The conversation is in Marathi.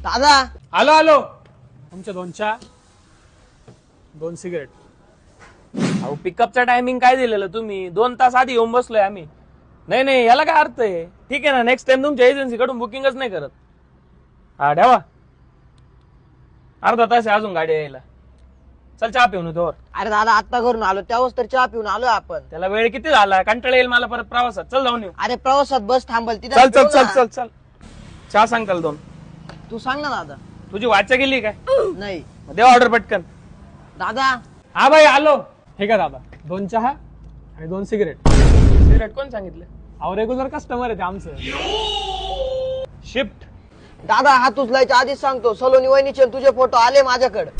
दादा आलो आलो. तुमच्या 2 चहा 2 सिगरेट. अहो पिकअपचा टायमिंग काय दिलेलं तुम्ही? 2 तास आधी येऊन बसलोय आम्ही. नाही नाही याला काय अर्थ आहे? ठीक आहे ना, नेक्स्ट टाइम तुमच्या एजन्सी कडून बुकिंगच नाही करत. हा ठेवा. अर्धा तास आहे अजून गाडी यायला. चल चहा पिऊन तोवर. अरे दादा आता घरून आलो त्यावेळेस तर चहा पिऊन आलो आपण. त्याला वेळ किती झाला? कंटाळा येईल मला परत प्रवासात. चल जाऊन येऊ. अरे प्रवासात बस थांबल तिथे. चल चल चल चल चल. चहा सांग त्याला 2. तू सांग ना दादा. तुझी वाचा गेली काय? नाही दे ऑर्डर पटकन. दादा. हा भाई आलो. हे का दादा 2 चहा आणि 2 सिगरेट. सिगरेट कोण सांगितलं? अहो रेग्युलर कस्टमर आहे ते आमचं. शिफ्ट. दादा हात उचलायच्या आधीच सांगतो सलोनी वहिनीचे तुझे फोटो आले माझ्याकडे.